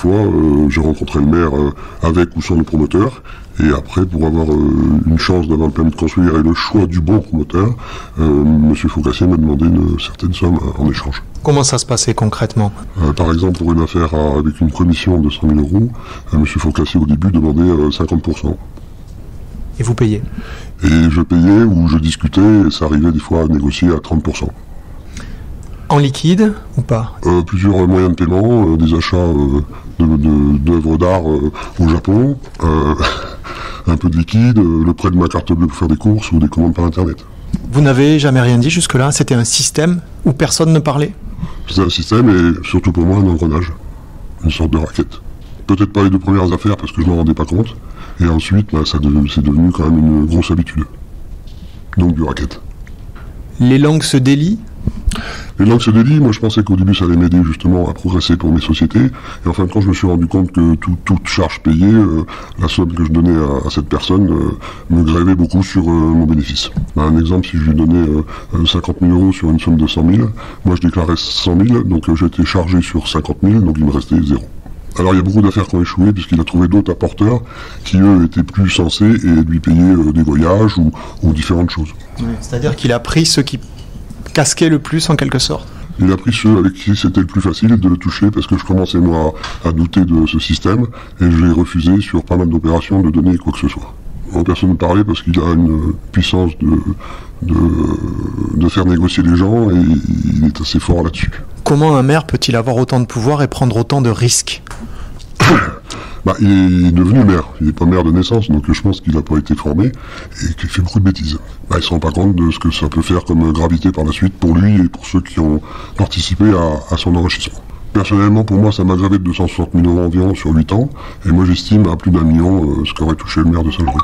fois, j'ai rencontré le maire avec ou sans le promoteur. Et après, pour avoir une chance d'avoir le permis de construire et le choix du bon promoteur, M. Faucassier m'a demandé une certaine somme en échange. Comment ça se passait concrètement ? Par exemple, pour une affaire avec une commission de 100 000 euros, M. Faucassier au début demandait 50%. Et vous payez ? Et je payais ou je discutais, et ça arrivait des fois à négocier à 30%. En liquide ou pas ? Plusieurs moyens de paiement, des achats d'œuvres d'art au Japon, un peu de liquide, le prêt de ma carte bleue pour faire des courses ou des commandes par internet. Vous n'avez jamais rien dit jusque-là ? C'était un système où personne ne parlait ? C'est un système et surtout pour moi un engrenage, une sorte de raquette. Peut-être pas les 2 premières affaires parce que je m'en rendais pas compte, et ensuite c'est devenu quand même une grosse habitude. Donc du racket. Les langues se délient ? Les langues se délient, moi je pensais qu'au début ça allait m'aider justement à progresser pour mes sociétés, et en fin de compte je me suis rendu compte que toute charge payée, la somme que je donnais à cette personne me grevait beaucoup sur mon bénéfice. Un exemple, si je lui donnais 50 000 euros sur une somme de 100 000, moi je déclarais 100 000, donc j'étais chargé sur 50 000, donc il me restait 0. Alors il y a beaucoup d'affaires qui ont échoué puisqu'il a trouvé d'autres apporteurs qui eux étaient plus censés et lui payer des voyages ou différentes choses. Oui, c'est-à-dire qu'il a pris ceux qui casquaient le plus en quelque sorte. Il a pris ceux avec qui c'était le plus facile de le toucher parce que je commençais moi à douter de ce système et je l'ai refusé sur pas mal d'opérations de donner quoi que ce soit. Personne ne parlait parce qu'il a une puissance de faire négocier les gens et il est assez fort là-dessus. Comment un maire peut-il avoir autant de pouvoir et prendre autant de risques ? Il est devenu maire, il n'est pas maire de naissance, donc je pense qu'il n'a pas été formé et qu'il fait beaucoup de bêtises. Il ne se rend pas compte de ce que ça peut faire comme gravité par la suite pour lui et pour ceux qui ont participé à son enrichissement. Personnellement, pour moi, ça m'a gravé de 260 000 euros environ sur 8 ans, et moi j'estime à plus d'1 million ce qu'aurait touché le maire de Saint-Jory.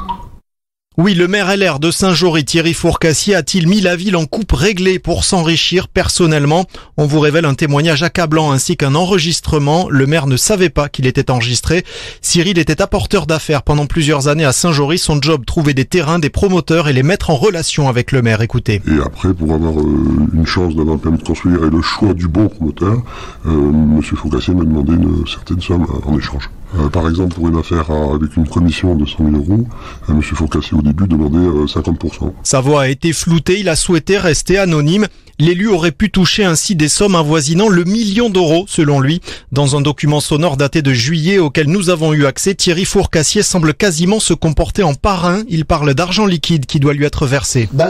Oui, le maire LR de Saint-Jory, Thierry Fourcassier, a-t-il mis la ville en coupe réglée pour s'enrichir personnellement ? On vous révèle un témoignage accablant ainsi qu'un enregistrement. Le maire ne savait pas qu'il était enregistré. Cyril était apporteur d'affaires pendant plusieurs années à Saint-Jory. Son job, trouver des terrains, des promoteurs et les mettre en relation avec le maire. Écoutez. Et après, pour avoir une chance d'avoir le permis de construire et le choix du bon promoteur, M. Faucassier m'a demandé une certaine somme en échange. Par exemple, pour une affaire avec une commission de 100 000 euros, M. Faucassier au début demandait 50%. Sa voix a été floutée, il a souhaité rester anonyme. L'élu aurait pu toucher ainsi des sommes avoisinant le 1 million d'euros, selon lui. Dans un document sonore daté de juillet auquel nous avons eu accès, Thierry Fourcassier semble quasiment se comporter en parrain. Il parle d'argent liquide qui doit lui être versé. Dans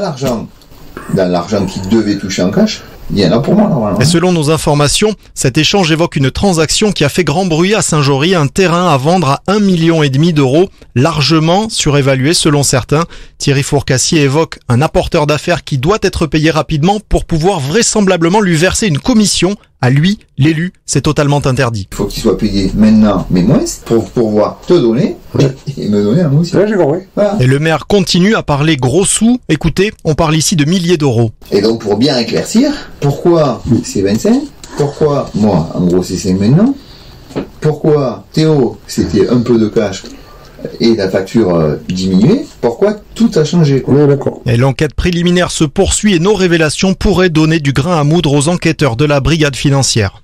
l'argent qu'il devait toucher en cash, il y en a pour moi normalement. Et selon nos informations, cet échange évoque une transaction qui a fait grand bruit à Saint-Jory, un terrain à vendre à 1,5 million d'euros, largement surévalué selon certains. Thierry Fourcassier évoque un apporteur d'affaires qui doit être payé rapidement pour pouvoir vraisemblablement lui verser une commission. À lui, l'élu, c'est totalement interdit. Il faut qu'il soit payé maintenant, mais moins, pour pouvoir te donner et me donner un mot aussi. Ouais, j'ai compris. Voilà. Et le maire continue à parler gros sous. Écoutez, on parle ici de milliers d'euros. Et donc pour bien éclaircir, pourquoi c'est 25 ? Pourquoi moi, en gros c'est 5 maintenant ? Pourquoi Théo, c'était un peu de cash et la facture diminuée ? Pourquoi tout a changé ? Oui, d'accord. Et l'enquête préliminaire se poursuit et nos révélations pourraient donner du grain à moudre aux enquêteurs de la brigade financière.